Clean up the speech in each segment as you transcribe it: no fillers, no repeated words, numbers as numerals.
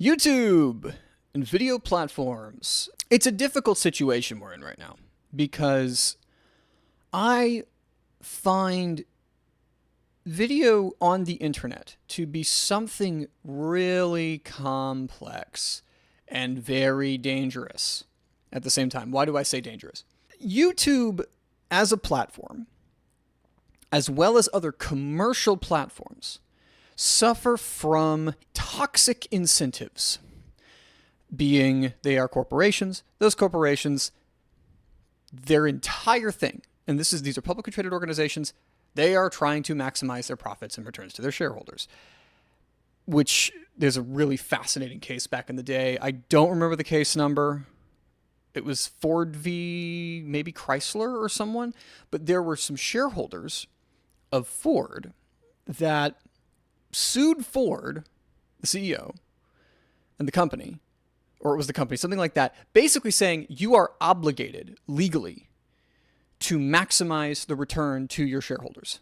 YouTube and video platforms. It's a difficult situation we're in right now because I find video on the internet to be something really complex and very dangerous at the same time. Why do I say dangerous? YouTube as a platform, as well as other commercial platforms, suffer from toxic incentives, being they are corporations. Those corporations, their entire thing, and these are publicly traded organizations, they are trying to maximize their profits and returns to their shareholders, which there's a really fascinating case back in the day. I don't remember the case number. It was Ford v. maybe Chrysler or someone, but there were some shareholders of Ford that sued Ford, the CEO, and the company, or it was the company, something like that, basically saying you are obligated legally to maximize the return to your shareholders.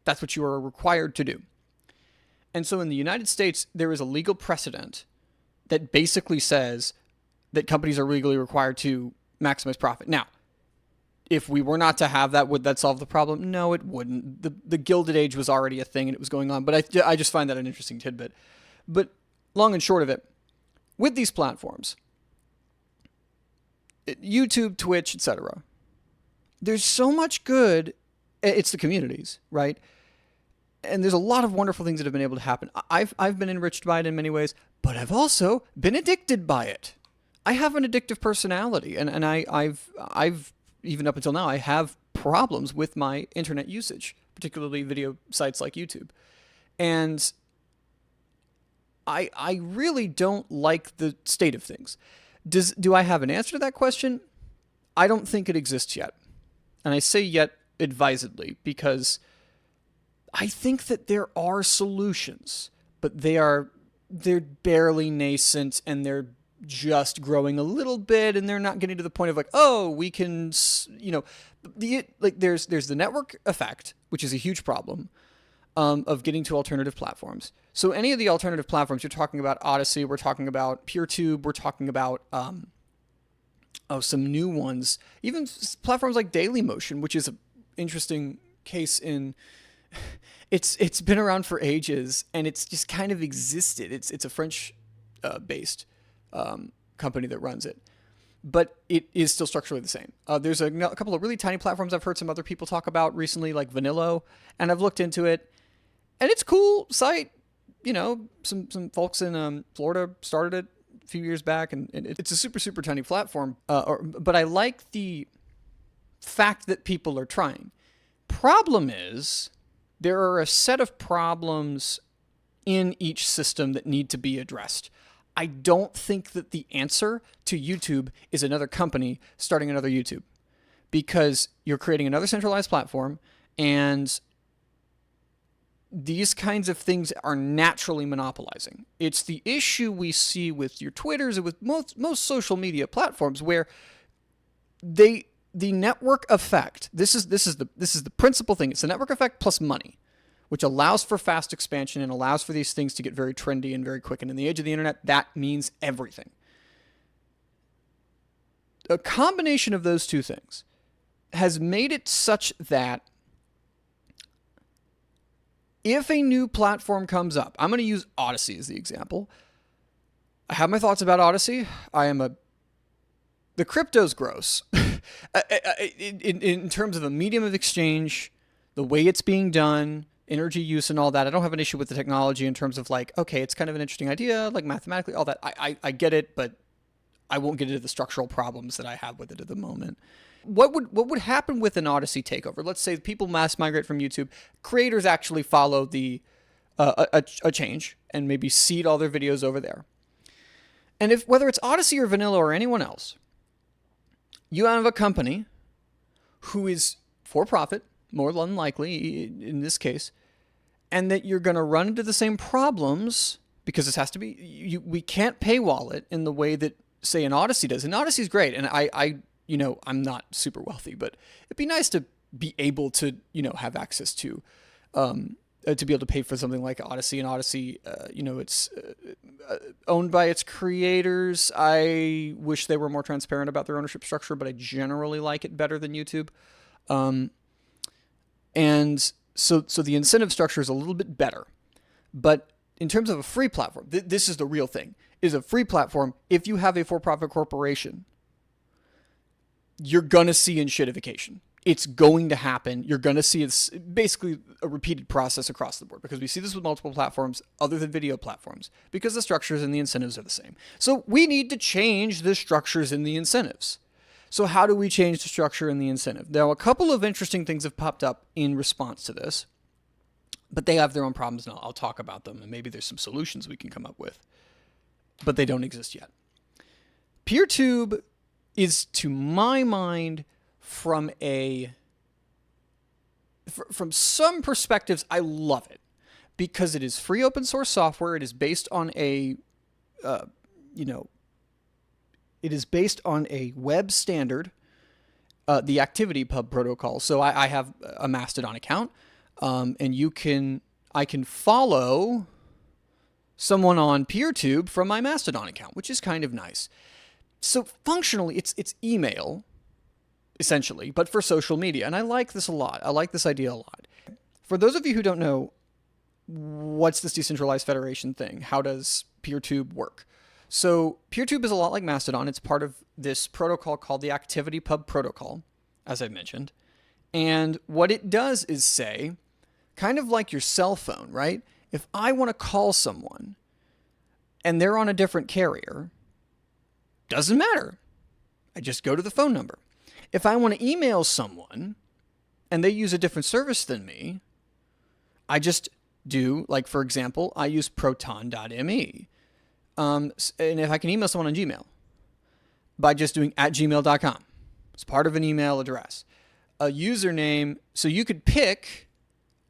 That's what you are required to do. And so in the United States, there is a legal precedent that basically says that companies are legally required to maximize profit. Now, if we were not to have that, would that solve the problem? No, it wouldn't. The Gilded Age was already a thing and it was going on, but I just find that an interesting tidbit. But long and short of it, with these platforms, YouTube, Twitch, etc., there's so much good. It's the communities, right? And there's a lot of wonderful things that have been able to happen. I've been enriched by it in many ways, but I've also been addicted by it. I have an addictive personality, and I've even up until now, I have problems with my internet usage, particularly video sites like YouTube. And I really don't like the state of things. Do I have an answer to that question? I don't think it exists yet. And I say yet advisedly because I think that there are solutions, but they're barely nascent and they're just growing a little bit, and they're not getting to the point of like, oh, we can, there's the network effect, which is a huge problem of getting to alternative platforms. So any of the alternative platforms, you're talking about Odyssey, we're talking about PeerTube, we're talking about some new ones, even platforms like Dailymotion, which is an interesting case in. It's been around for ages and it's just kind of existed. It's a French based company that runs it, but it is still structurally the same. There's a couple of really tiny platforms I've heard some other people talk about recently, like Vanillo, and I've looked into it, and it's a cool site. You know, some folks in Florida started it a few years back, and it's a super, super tiny platform. But I like the fact that people are trying. Problem is, there are a set of problems in each system that need to be addressed. I don't think that the answer to YouTube is another company starting another YouTube, because you're creating another centralized platform, and these kinds of things are naturally monopolizing. It's the issue we see with your Twitters and with most social media platforms, where the network effect. This is the principal thing. It's the network effect plus money, which allows for fast expansion and allows for these things to get very trendy and very quick. And in the age of the internet, that means everything. A combination of those two things has made it such that if a new platform comes up, I'm going to use Odyssey as the example. I have my thoughts about Odyssey. The crypto's gross. In terms of a medium of exchange, the way it's being done, energy use and all that, I don't have an issue with the technology in terms of like, okay, it's kind of an interesting idea, like mathematically, all that. I get it, but I won't get into the structural problems that I have with it at the moment. What would happen with an Odyssey takeover? Let's say people mass migrate from YouTube. Creators actually follow the a change and maybe seed all their videos over there. And whether it's Odyssey or Vanilla or anyone else, you have a company who is for profit, more than likely in this case, and that you're going to run into the same problems because this has to be. We can't paywall it in the way that, say, an Odyssey does. And Odyssey's great, and I'm not super wealthy, but it'd be nice to be able to, have access to to be able to pay for something like Odyssey. And Odyssey, it's owned by its creators. I wish they were more transparent about their ownership structure, but I generally like it better than YouTube. And so the incentive structure is a little bit better. But in terms of a free platform, this is the real thing, is a free platform. If you have a for-profit corporation, you're going to see enshittification. It's going to happen. You're going to see it's basically a repeated process across the board, because we see this with multiple platforms other than video platforms, because the structures and the incentives are the same. So we need to change the structures and the incentives. So how do we change the structure and the incentive? Now, a couple of interesting things have popped up in response to this, but they have their own problems, and I'll talk about them, and maybe there's some solutions we can come up with, but they don't exist yet. PeerTube is, to my mind, from some perspectives, I love it, because it is free open source software. It is based on it is based on a web standard, the ActivityPub protocol. So I have a Mastodon account, and I can follow someone on PeerTube from my Mastodon account, which is kind of nice. So functionally, it's email, essentially, but for social media. And I like this a lot. I like this idea a lot. For those of you who don't know, what's this decentralized federation thing? How does PeerTube work? So PeerTube is a lot like Mastodon. It's part of this protocol called the ActivityPub protocol, as I mentioned. And what it does is say, kind of like your cell phone, right? If I want to call someone and they're on a different carrier, doesn't matter. I just go to the phone number. If I want to email someone and they use a different service than me, I just do, like, for example, I use proton.me. And if I can email someone on Gmail by just doing @gmail.com, it's part of an email address. A username, so you could pick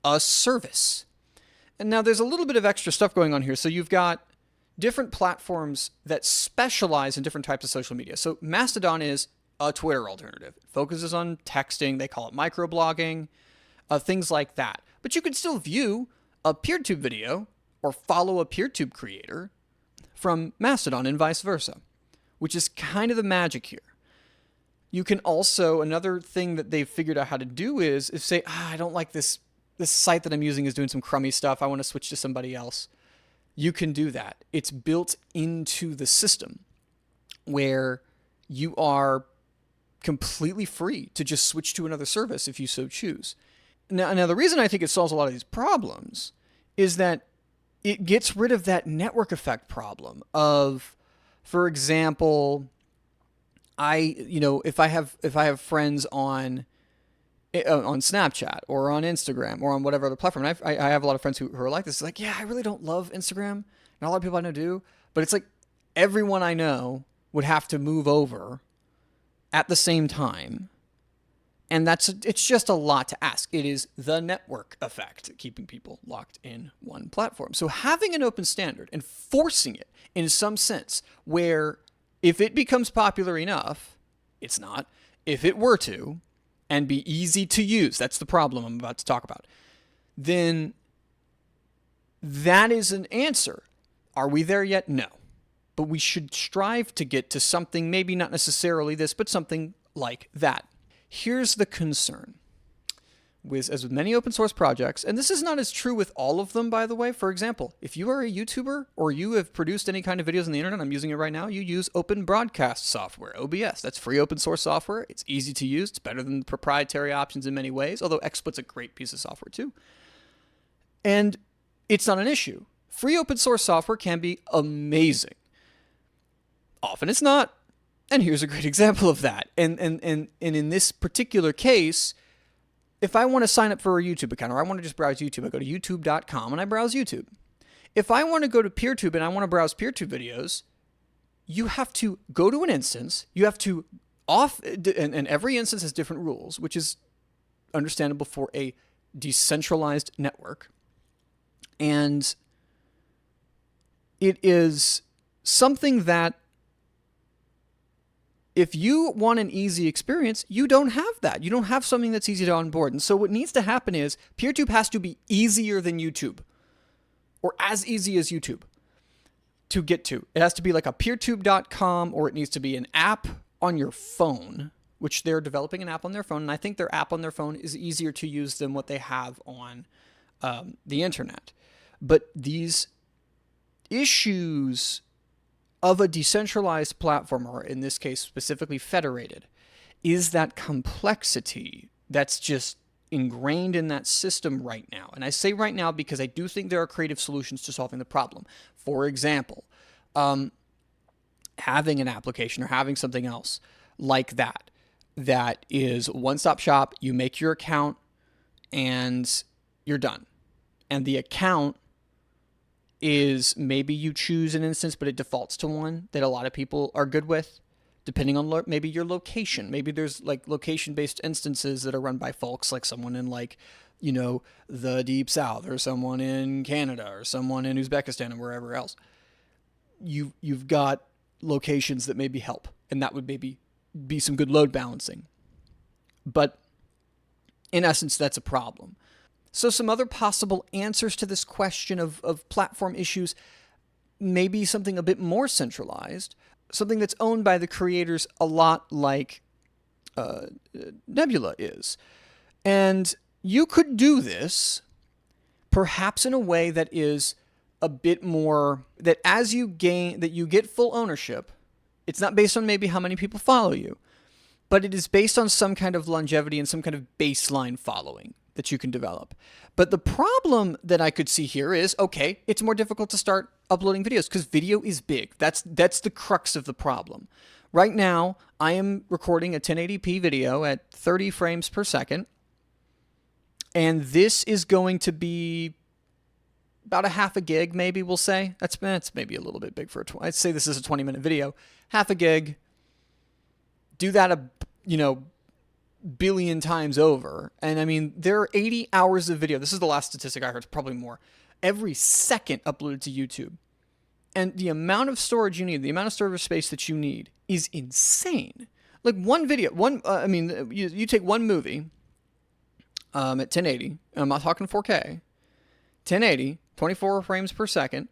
a service. And now there's a little bit of extra stuff going on here. So you've got different platforms that specialize in different types of social media. So Mastodon is a Twitter alternative. It focuses on texting. They call it microblogging, things like that. But you can still view a PeerTube video or follow a PeerTube creator from Mastodon and vice versa, which is kind of the magic here. You can also, another thing that they've figured out how to do is say, I don't like this site that I'm using is doing some crummy stuff. I want to switch to somebody else. You can do that. It's built into the system where you are completely free to just switch to another service if you so choose. Now, the reason I think it solves a lot of these problems is that it gets rid of that network effect problem of, for example, if I have friends on Snapchat or on Instagram or on whatever other platform, and I have a lot of friends who are like this. It's like, yeah, I really don't love Instagram. Not a lot of people I know do, but it's like everyone I know would have to move over at the same time. And it's just a lot to ask. It is the network effect, keeping people locked in one platform. So having an open standard and forcing it in some sense, where if it becomes popular enough, it's not, if it were to, and be easy to use, that's the problem I'm about to talk about, then that is an answer. Are we there yet? No. But we should strive to get to something, maybe not necessarily this, but something like that. Here's the concern. As with many open source projects, and this is not as true with all of them, by the way. For example, if you are a YouTuber or you have produced any kind of videos on the internet, I'm using it right now, you use open broadcast software, OBS. That's free open source software. It's easy to use. It's better than the proprietary options in many ways, although XSplit's a great piece of software too. And it's not an issue. Free open source software can be amazing. Often it's not. And here's a great example of that. And in this particular case, if I want to sign up for a YouTube account, or I want to just browse YouTube, I go to youtube.com and I browse YouTube. If I want to go to PeerTube and I want to browse PeerTube videos, you have to go to an instance. You have to and every instance has different rules, which is understandable for a decentralized network. And it is something that if you want an easy experience, you don't have that. You don't have something that's easy to onboard. And so what needs to happen is PeerTube has to be easier than YouTube, or as easy as YouTube to get to. It has to be like a peertube.com, or it needs to be an app on your phone, which they're developing an app on their phone. And I think their app on their phone is easier to use than what they have on the internet. But these issues of a decentralized platform, or in this case specifically federated, is that complexity that's just ingrained in that system right now. And I say right now because I do think there are creative solutions to solving the problem. For example, having an application or having something else like that is one-stop shop. You make your account and you're done. And the account is, maybe you choose an instance, but it defaults to one that a lot of people are good with, depending on maybe your location. Maybe there's like location-based instances that are run by folks, like someone in like, you know, the Deep South, or someone in Canada, or someone in Uzbekistan, and wherever else. You've got locations that maybe help, and that would maybe be some good load balancing. But in essence, that's a problem. So some other possible answers to this question of platform issues, maybe something a bit more centralized, something that's owned by the creators a lot like Nebula is. And you could do this perhaps in a way that is a bit more, that as you gain, that you get full ownership. It's not based on maybe how many people follow you, but it is based on some kind of longevity and some kind of baseline following that you can develop. But the problem that I could see here is, okay, it's more difficult to start uploading videos because video is big. That's the crux of the problem. Right now, I am recording a 1080p video at 30 frames per second, and this is going to be about a half a gig, maybe we'll say. That's maybe a little bit big for I'd say this is a 20-minute video. Half a gig. Do that billion times over. And I mean, there are 80 hours of video. This is the last statistic I heard, probably more, every second uploaded to YouTube. And the amount of storage you need, the amount of server space that you need is insane. Like one video, you take one movie at 1080, I'm not talking 4K, 1080, 24 frames per second.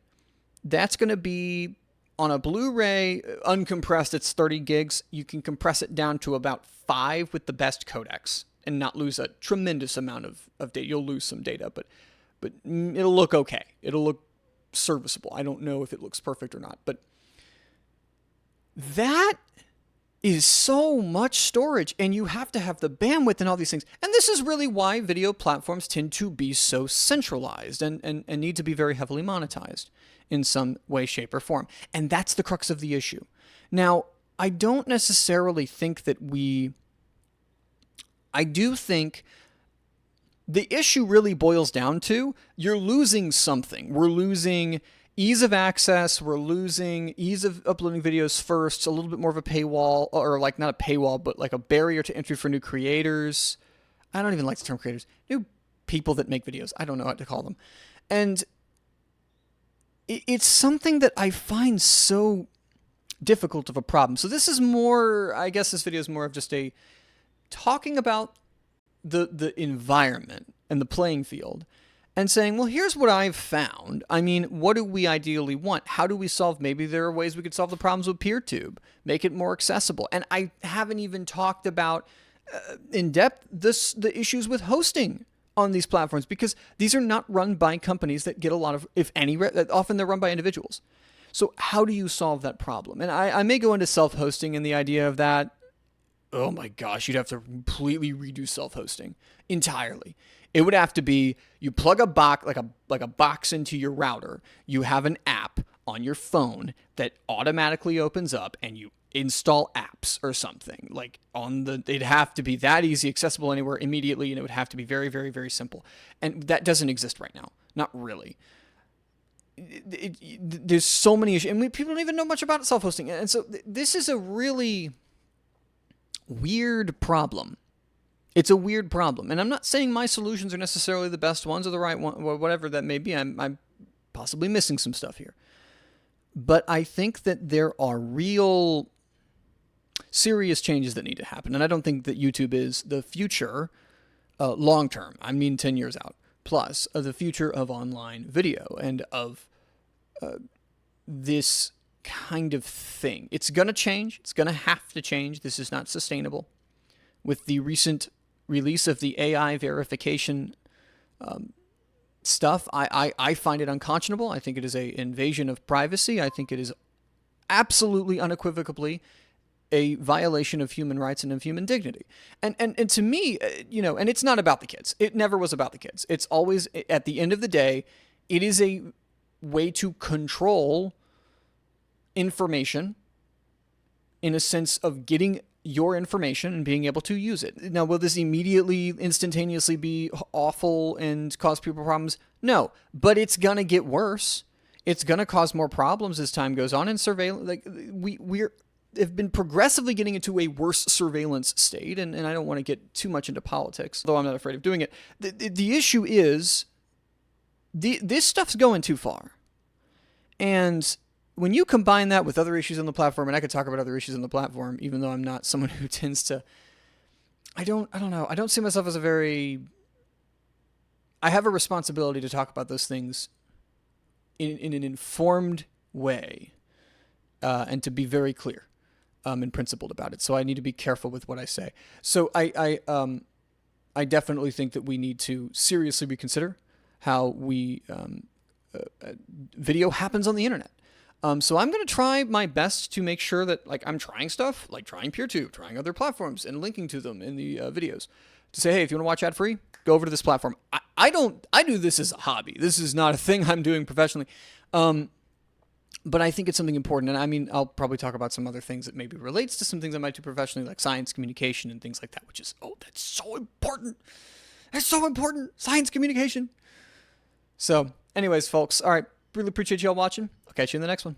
That's going to be, on a Blu-ray, uncompressed, it's 30 gigs. You can compress it down to about 5 with the best codecs and not lose a tremendous amount of data. You'll lose some data, but it'll look okay. It'll look serviceable. I don't know if it looks perfect or not, but that is so much storage, and you have to have the bandwidth and all these things. And this is really why video platforms tend to be so centralized and need to be very heavily monetized in some way, shape, or form. And that's the crux of the issue. Now, I don't necessarily think that I do think the issue really boils down to, you're losing something. We're losing ease of access. We're losing ease of uploading videos first, a little bit more of a paywall, or like not a paywall, but like a barrier to entry for new creators. I don't even like the term creators. New people that make videos. I don't know what to call them. And it's something that I find so difficult of a problem. So this is more, I guess this video is more of just a talking about the environment and the playing field and saying, well, here's what I've found. I mean, what do we ideally want? How do we solve? Maybe there are ways we could solve the problems with PeerTube, make it more accessible. And I haven't even talked about in depth the issues with hosting on these platforms, because these are not run by companies that get a lot of, if any, often they're run by individuals. So how do you solve that problem? And I may go into self-hosting and the idea of that. Oh my gosh, you'd have to completely redo self-hosting entirely. It would have to be, you plug a box, like a box into your router. You have an app on your phone that automatically opens up, and you install apps or something. Like it'd have to be that easy, accessible anywhere immediately, and it would have to be very, very, very simple. And that doesn't exist right now. Not really. There's so many issues, and people don't even know much about self-hosting. And so this is a really weird problem. It's a weird problem. And I'm not saying my solutions are necessarily the best ones or the right one, or whatever that may be. I'm possibly missing some stuff here. But I think that there are real serious changes that need to happen. And I don't think that YouTube is the future long term. I mean 10 years out plus of the future of online video and of this kind of thing. It's going to change. It's going to have to change. This is not sustainable. With the recent release of the AI verification stuff, I find it unconscionable. I think it is an invasion of privacy. I think it is absolutely unequivocally a violation of human rights and of human dignity. And to me, and it's not about the kids. It never was about the kids. It's always, at the end of the day, it is a way to control information in a sense of getting your information and being able to use it. Now, will this immediately, instantaneously be awful and cause people problems? No, but it's going to get worse. It's going to cause more problems as time goes on, and surveillance, like we're have been progressively getting into a worse surveillance state, and I don't want to get too much into politics, though I'm not afraid of doing it. The issue is this stuff's going too far. And when you combine that with other issues on the platform, and I could talk about other issues on the platform, even though I'm not someone who tends to, I don't know. I don't see myself as I have a responsibility to talk about those things in an informed way, and to be very clear and principled about it. So I need to be careful with what I say. So I definitely think that we need to seriously reconsider how video happens on the internet. So I'm going to try my best to make sure that, like, I'm trying stuff, like trying PeerTube, trying other platforms, and linking to them in the videos to say, hey, if you want to watch ad-free, go over to this platform. I do this as a hobby. This is not a thing I'm doing professionally. But I think it's something important. And I mean, I'll probably talk about some other things that maybe relates to some things I might do professionally, like science communication and things like that, which is, that's so important. That's so important. Science communication. So anyways, folks, all right. Really appreciate y'all watching. I'll catch you in the next one.